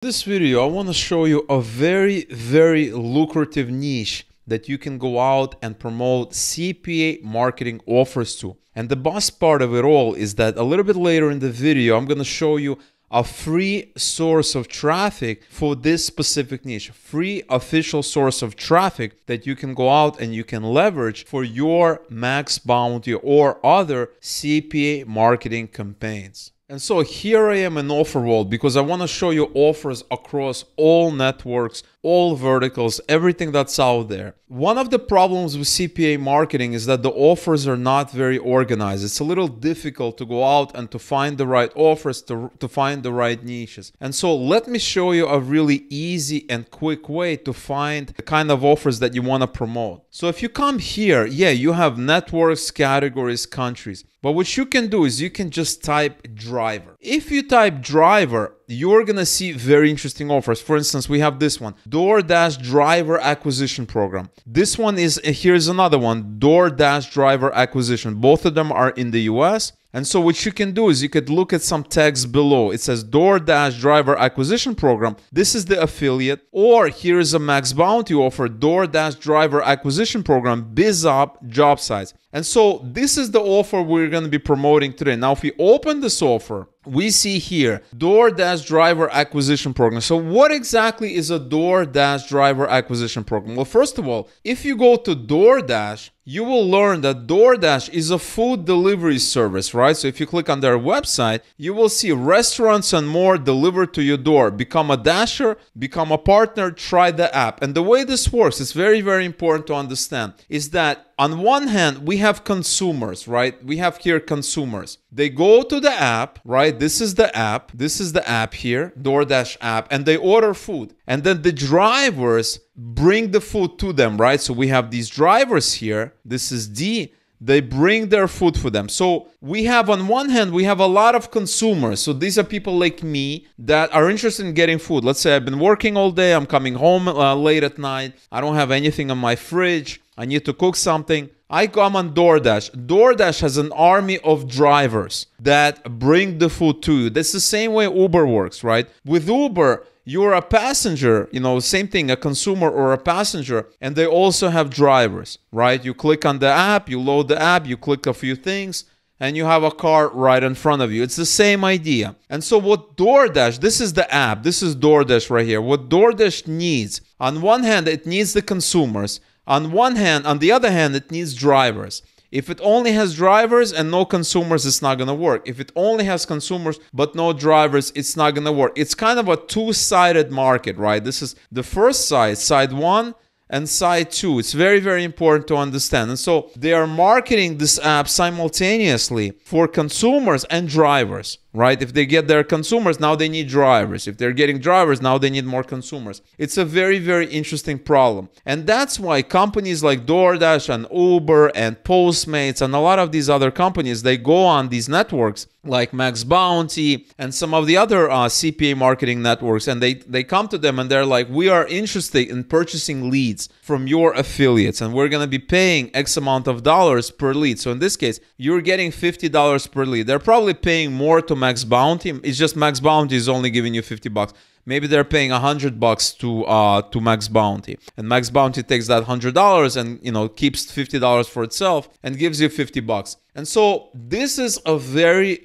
In this video, I want to show you a very lucrative niche that you can go out and promote CPA marketing offers to. And the best part of it all is that a little bit later in the video, I'm going to show you a free source of traffic for this specific niche, free official source of traffic that you can go out and you can leverage for your max bounty or other CPA marketing campaigns. And so here I am in Offer World because I want to show you offers across all networks, all verticals, everything that's out there. One of the problems with CPA marketing is that the offers are not very organized. It's a little difficult to go out and to find the right offers, to find the right niches. And so let me show you a really easy and quick way to find the kind of offers that you want to promote. So if you come here, you have networks, categories, countries. But what you can do is you can just type driver. If you type driver, you're going to see very interesting offers. For instance, we have this one, DoorDash driver acquisition program. This one is, here's another one, DoorDash driver acquisition. Both of them are in the US. And so what you can do is you could look at some text below. It says DoorDash driver acquisition program. This is the affiliate. Or here is a max bounty offer, DoorDash driver acquisition program, BizUp job sites. And so this is the offer we're going to be promoting today. Now, if we open this offer, we see here DoorDash driver acquisition program. So what exactly is a DoorDash driver acquisition program? Well, first of all, if you go to DoorDash, you will learn that DoorDash is a food delivery service, right? So if you click on their website, you will see restaurants and more delivered to your door. Become a Dasher, become a partner, try the app. And the way this works, it's very important to understand, is that on one hand, we have consumers, right? We have here consumers. They go to the app, right? This is the app. This is the app here, DoorDash app, and they order food. And then the drivers bring the food to them, right? So we have these drivers here. This is D. They bring their food for them. So we have, on one hand, we have a lot of consumers. So these are people like me that are interested in getting food. Let's say I've been working all day. I'm coming home late at night. I don't have anything in my fridge. I need to cook something. I come on DoorDash. DoorDash has an army of drivers that bring the food to you. That's the same way Uber works, right? With Uber, you're a passenger, same thing, a consumer or a passenger, and they also have drivers, right? You click on the app, you load the app, you click a few things, and you have a car right in front of you. It's the same idea. And so what DoorDash, this is the app, this is DoorDash right here. What DoorDash needs, on one hand, it needs the consumers. On the other hand, it needs drivers. If it only has drivers and no consumers, it's not going to work. If it only has consumers but no drivers, it's not going to work. It's kind of a two-sided market, right? This is the first side, side one and side two. It's very important to understand. And so they are marketing this app simultaneously for consumers and drivers, right? If they get their consumers, now they need drivers. If they're getting drivers, now they need more consumers. It's a very interesting problem. And that's why companies like DoorDash and Uber and Postmates and a lot of these other companies, they go on these networks like Max Bounty and some of the other CPA marketing networks, and they come to them and they're like, we are interested in purchasing leads from your affiliates, and we're going to be paying X amount of dollars per lead. So in this case, you're getting $50 per lead. They're probably paying more to Max Bounty. It's just Max Bounty is only giving you $50. Maybe they're paying $100 to Max Bounty, and Max Bounty takes that $100 and keeps $50 for itself and gives you $50. And so this is a very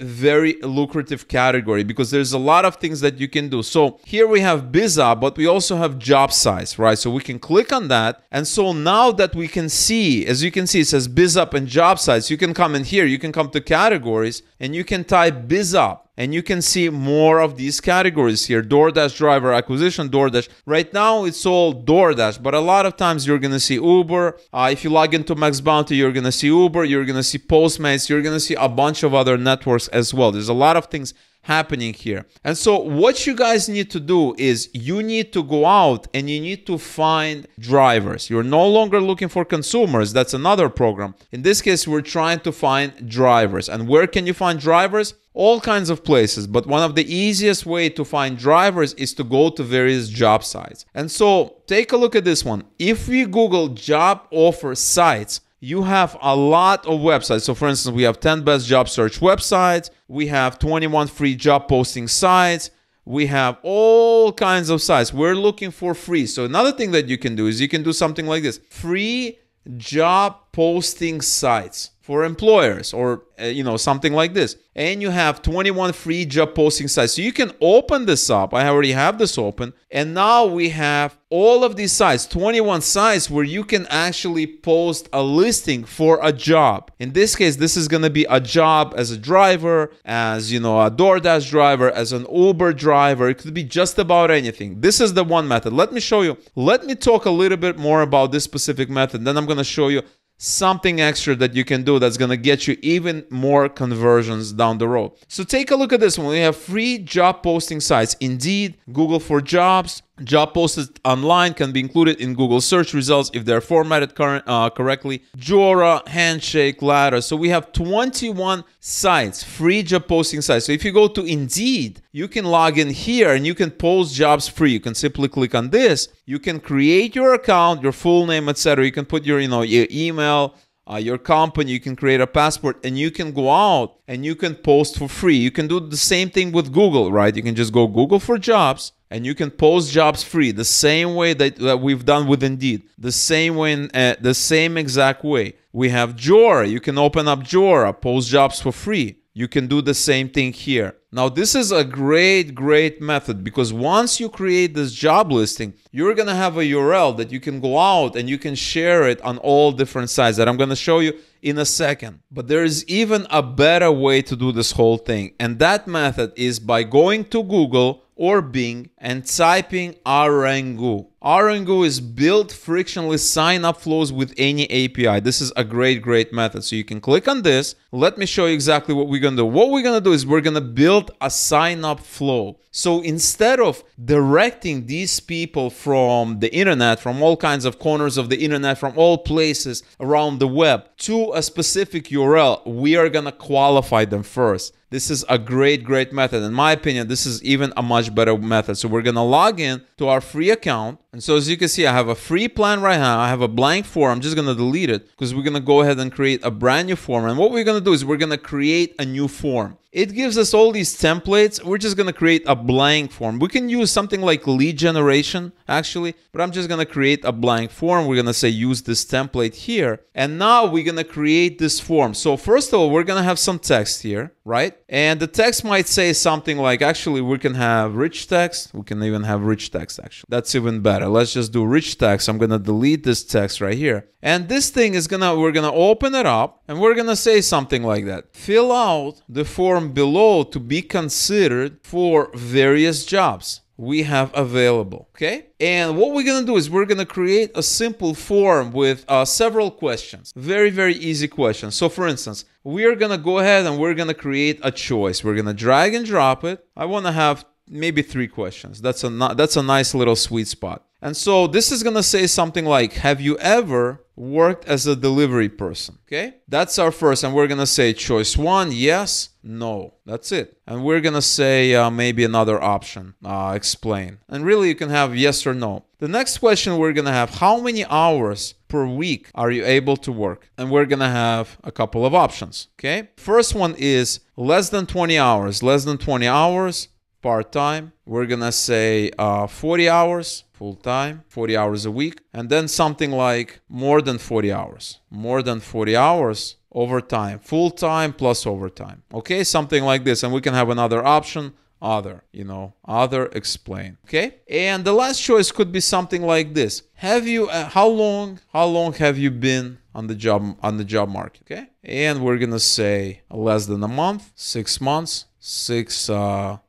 lucrative category because there's a lot of things that you can do. So here we have BizUp, but we also have job sites, right? So we can click on that. And so now that we can see, as you can see, it says BizUp and job sites. You can come in here, you can come to categories and you can type BizUp. And you can see more of these categories here. DoorDash driver acquisition, DoorDash. Right now, it's all DoorDash, but a lot of times you're going to see Uber. If you log into Max Bounty, you're going to see Uber. You're going to see Postmates. You're going to see a bunch of other networks as well. There's a lot of things happening here. And so what you guys need to do is you need to go out and you need to find drivers. You're no longer looking for consumers. That's another program. In this case, we're trying to find drivers. And where can you find drivers? All kinds of places, but one of the easiest way to find drivers is to go to various job sites. And so take a look at this one. If we Google job offer sites, you have a lot of websites. So for instance, we have 10 best job search websites. We have 21 free job posting sites. We have all kinds of sites. We're looking for free. So another thing that you can do is you can do something like this: free job posting sites for employers, or something like this. And you have 21 free job posting sites. So you can open this up. I already have this open. And now we have all of these sites, 21 sites where you can actually post a listing for a job. In this case, this is going to be a job as a driver, as a DoorDash driver, as an Uber driver. It could be just about anything. This is the one method. Let me show you. Let me talk a little bit more about this specific method. Then I'm going to show you something extra that you can do that's going to get you even more conversions down the road. So take a look at this one. We have free job posting sites: Indeed, Google for Jobs. Job posted online can be included in Google search results if they're formatted correctly. Jora, Handshake, Ladder. So we have 21 sites, free job posting sites. So if you go to Indeed, you can log in here and you can post jobs free. You can simply click on this. You can create your account, your full name, etc. You can put your email, your company. You can create a passport, and you can go out and you can post for free. You can do the same thing with Google, right? You can just go Google for Jobs, and you can post jobs free the same way that we've done with Indeed, the same way, the same exact way. We have Jora. You can open up Jora, post jobs for free. You can do the same thing here. Now, this is a great method, because once you create this job listing, you're going to have a URL that you can go out and you can share it on all different sites that I'm going to show you in a second. But there is even a better way to do this whole thing. And that method is by going to Google or Bing and typing Rangu. Rangu is built frictionless sign-up flows with any API. This is a great method. So you can click on this. Let me show you exactly what we're going to do. What we're going to do is we're going to build a sign-up flow. So instead of directing these people from the internet, from all kinds of corners of the internet, from all places around the web to a specific URL, we are going to qualify them first. This is a great method. In my opinion, this is even a much better method. So we're going to log in to our free account. And so as you can see, I have a free plan right now. I have a blank form. I'm just going to delete it because we're going to go ahead and create a brand new form. And what we're going to do is we're going to create a new form. It gives us all these templates. We're just going to create a blank form. We can use something like lead generation, actually, but I'm just going to create a blank form. We're going to say use this template here. And now we're going to create this form. So first of all, we're going to have some text here, right? And the text might say something like, actually, we can have rich text. We can even have rich text, actually. That's even better. Let's just do rich text. I'm going to delete this text right here. And this thing is we're going to open it up and we're going to say something like that. Fill out the form below to be considered for various jobs we have available. Okay. And what we're going to do is we're going to create a simple form with several questions. Very easy questions. So for instance, we are going to go ahead and we're going to create a choice. We're going to drag and drop it. I want to have maybe 3 questions. That's a nice little sweet spot. And so this is going to say something like, have you ever worked as a delivery person? Okay, that's our first. And we're going to say choice 1, yes, no. That's it. And we're going to say maybe another option, explain. And really you can have yes or no. The next question we're going to have, how many hours per week are you able to work? And we're going to have a couple of options. Okay, first one is less than 20 hours. Less than 20 hours, part-time. We're going to say 40 hours. Full-time, 40 hours a week, and then something like more than 40 hours. More than 40 hours, overtime, full-time plus overtime. Okay, something like this. And we can have another option, other, other, explain. Okay, and the last choice could be something like this. Have you, how long have you been on the job market? Okay, and we're gonna say less than a month, 6 months, 1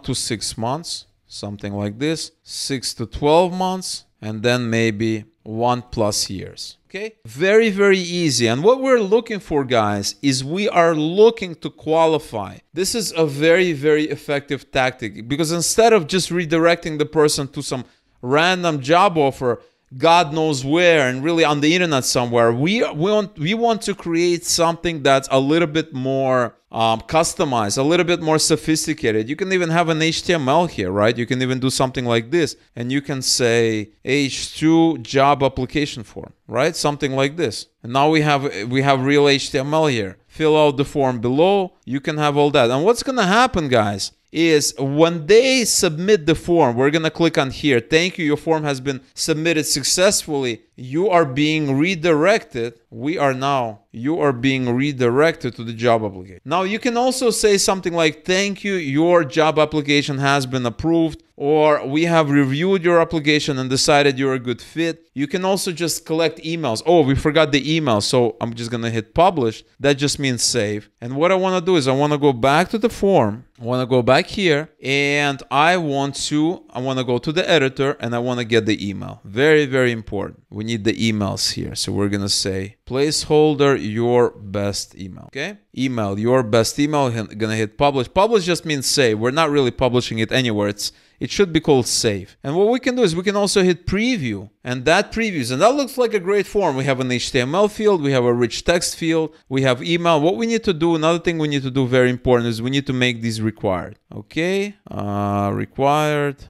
to 6 months. Something like this, 6 to 12 months, and then maybe 1+ years. Okay, very easy. And what we're looking for, guys, is we are looking to qualify. This is a very effective tactic, because instead of just redirecting the person to some random job offer, God knows where, and really on the internet somewhere, we want to create something that's a little bit more customized, a little bit more sophisticated. You can even have an HTML here, right? You can even do something like this, and you can say H2 job application form, right? Something like this. And now we have real HTML here. Fill out the form below. You can have all that. And what's going to happen, guys, is when they submit the form, we're going to click on here. Thank you, your form has been submitted successfully. You are being redirected. You are being redirected to the job application. Now, you can also say something like, thank you, your job application has been approved, or we have reviewed your application and decided you're a good fit. You can also just collect emails. Oh, we forgot the email, so I'm just going to hit publish. That just means save. And what I want to do is I want to go back to the form. I want to go back here, and I want to go to the editor, and I want to get the email. Very, very important. We need the emails here. So we're going to say placeholder your best email. Okay? Email, your best email. I'm going to hit publish. Publish just means save. We're not really publishing it anywhere. It should be called save. And what we can do is we can also hit preview, and that previews. And that looks like a great form. We have an HTML field. We have a rich text field. We have email. What we need to do, another thing we need to do very important, is we need to make these required. Okay, required,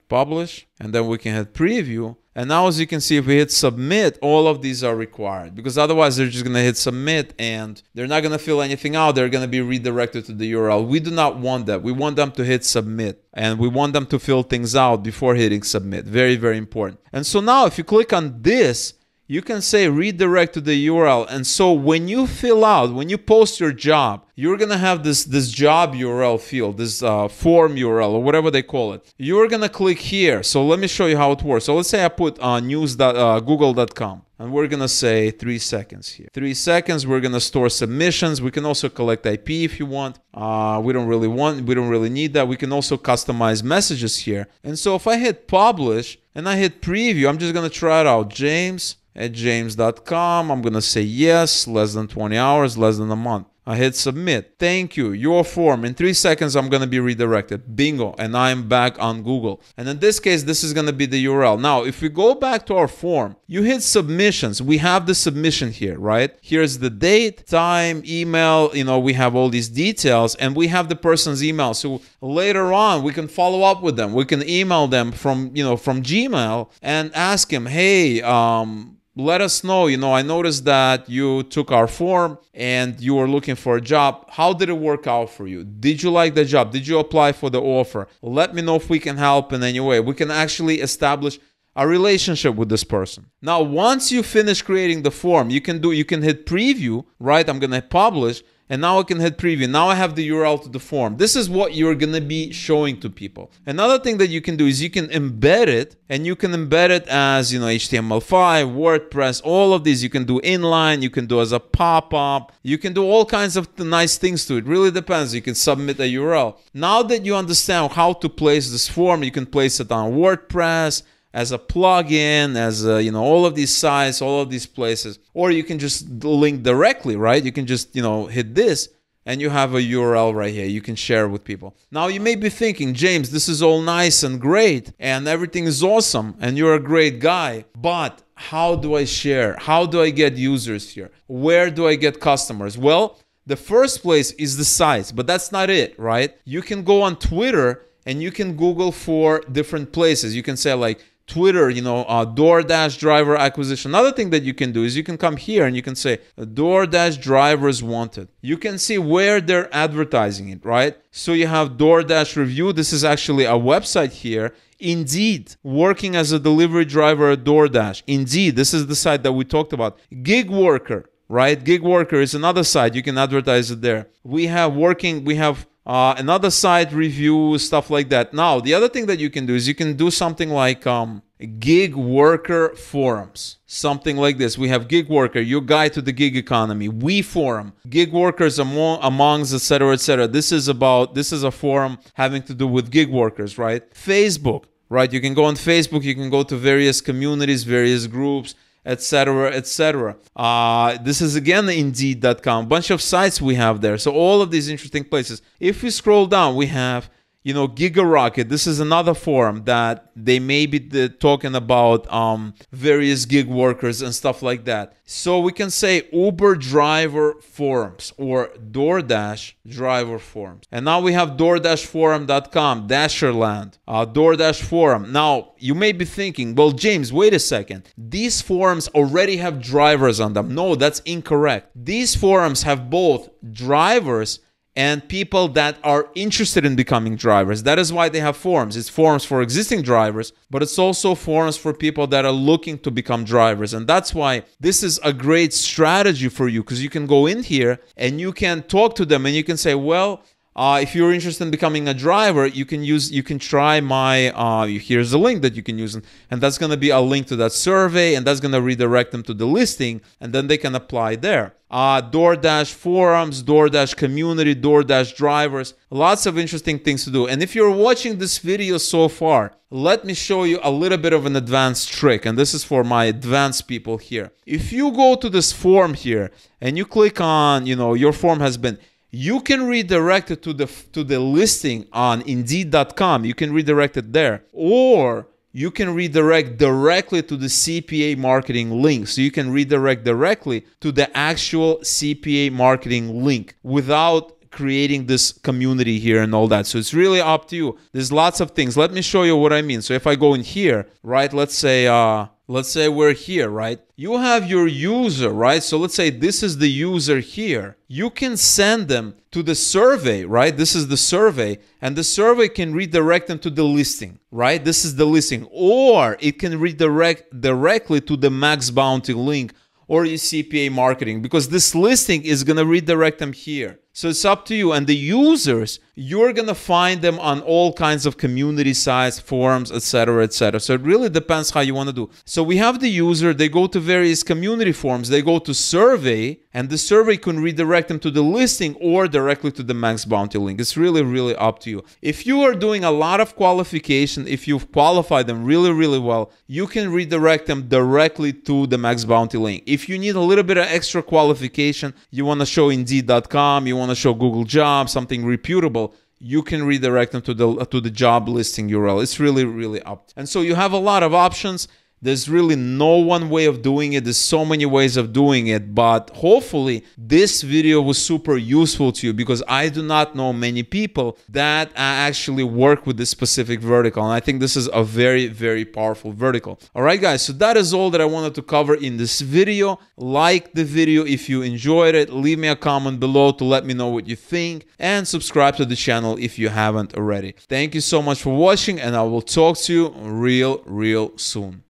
publish, and then we can hit preview. And now, as you can see, if we hit submit, all of these are required, because otherwise they're just going to hit submit and they're not going to fill anything out. They're going to be redirected to the URL. We do not want that. We want them to hit submit, and we want them to fill things out before hitting submit. Very, very important. And so now if you click on this, you can say redirect to the URL. And so when you fill out, when you post your job, you're going to have this job URL field, this form URL, or whatever they call it. You're going to click here. So let me show you how it works. So let's say I put news.google.com. And we're going to say 3 seconds here. 3 seconds, we're going to store submissions. We can also collect IP if you want. We don't really need that. We can also customize messages here. And so if I hit publish and I hit preview, I'm just going to try it out. James@james.com. I'm going to say yes, less than 20 hours, less than a month. I hit submit. Thank you, your form. In 3 seconds, I'm going to be redirected. Bingo. And I'm back on Google. And in this case, this is going to be the URL. Now, if we go back to our form, you hit submissions. We have the submission here, right? Here's the date, time, email. We have all these details, and we have the person's email. So later on, we can follow up with them. We can email them from Gmail and ask him, hey, let us know, I noticed that you took our form and you were looking for a job. How did it work out for you? Did you like the job? Did you apply for the offer? Let me know if we can help in any way. We can actually establish a relationship with this person. Now, once you finish creating the form, you can hit preview, right? I'm going to publish. And now I can hit preview. Now I have the URL to the form. This is what you're going to be showing to people. Another thing that you can do is you can embed it, and you can embed it as, HTML5, WordPress, all of these. You can do inline, you can do as a pop-up. You can do all kinds of nice things to it. Really depends. You can submit a URL. Now that you understand how to place this form, you can place it on WordPress, as a plugin, as all of these sites, all of these places, or you can just link directly, right? You can just hit this, and you have a URL right here. You can share with people. Now you may be thinking, James, this is all nice and great, and everything is awesome, and you're a great guy, but how do I share? How do I get users here? Where do I get customers? Well, the first place is the sites, but that's not it, right? You can go on Twitter and you can Google for different places. You can say like Twitter, DoorDash driver acquisition. Another thing that you can do is you can come here and you can say DoorDash drivers wanted. You can see where they're advertising it, right? So you have DoorDash review. This is actually a website here. Indeed, working as a delivery driver at DoorDash. Indeed, this is the site that we talked about. Gig worker, right? Gig worker is another site. You can advertise it there. We have another site review, stuff like that. Now, the other thing that you can do is you can do something like gig worker forums. Something like this. We have gig worker, your guide to the gig economy. We forum, gig workers amongst, etc., etc. This is a forum having to do with gig workers, right? Facebook, right? You can go on Facebook. You can go to various communities, various groups, etc., etc. This is again Indeed.com. Bunch of sites we have there. So all of these interesting places. If we scroll down, we have GigaRocket. This is another forum that they may be talking about various gig workers and stuff like that. So we can say Uber driver forums or DoorDash driver forums. And now we have DoorDashForum.com, Dasherland, DoorDash forum. Now you may be thinking, well, James, wait a second. These forums already have drivers on them. No, that's incorrect. These forums have both drivers and people that are interested in becoming drivers. That is why they have forums. It's forums for existing drivers, but it's also forums for people that are looking to become drivers. And that's why this is a great strategy for you, because you can go in here and you can talk to them and you can say, well, if you're interested in becoming a driver, you can try my, here's the link that you can use. And that's going to be a link to that survey, and that's going to redirect them to the listing, and then they can apply there. DoorDash forums, DoorDash community, DoorDash drivers, lots of interesting things to do. And if you're watching this video so far, let me show you a little bit of an advanced trick. And this is for my advanced people here. If you go to this form here and you click on, your form has been, you can redirect it to the listing on Indeed.com. You can redirect it there, or you can redirect directly to the CPA marketing link. So you can redirect directly to the actual CPA marketing link without creating this community here and all that. So it's really up to you. There's lots of things. Let me show you what I mean. So if I go in here, right, let's say we're here, right? You have your user, right? So let's say this is the user here. You can send them to the survey, right? This is the survey, and the survey can redirect them to the listing, right? This is the listing, or it can redirect directly to the Max Bounty link or your CPA marketing, because this listing is going to redirect them here. So it's up to you. And the users, you're going to find them on all kinds of community sites, forums, etc., etc. So it really depends how you want to do. So we have the user, they go to various community forums, they go to survey, and the survey can redirect them to the listing or directly to the Max Bounty link. It's really, really up to you. If you are doing a lot of qualification, if you've qualified them really, really well, you can redirect them directly to the Max Bounty link. If you need a little bit of extra qualification, you want to show Indeed.com, you want to show Google Jobs, something reputable, you can redirect them to the job listing URL. It's really, really up. And so you have a lot of options. There's really no one way of doing it. There's so many ways of doing it, but hopefully this video was super useful to you, because I do not know many people that actually work with this specific vertical. And I think this is a very, very powerful vertical. All right, guys, so that is all that I wanted to cover in this video. Like the video if you enjoyed it. Leave me a comment below to let me know what you think, and subscribe to the channel if you haven't already. Thank you so much for watching, and I will talk to you real soon.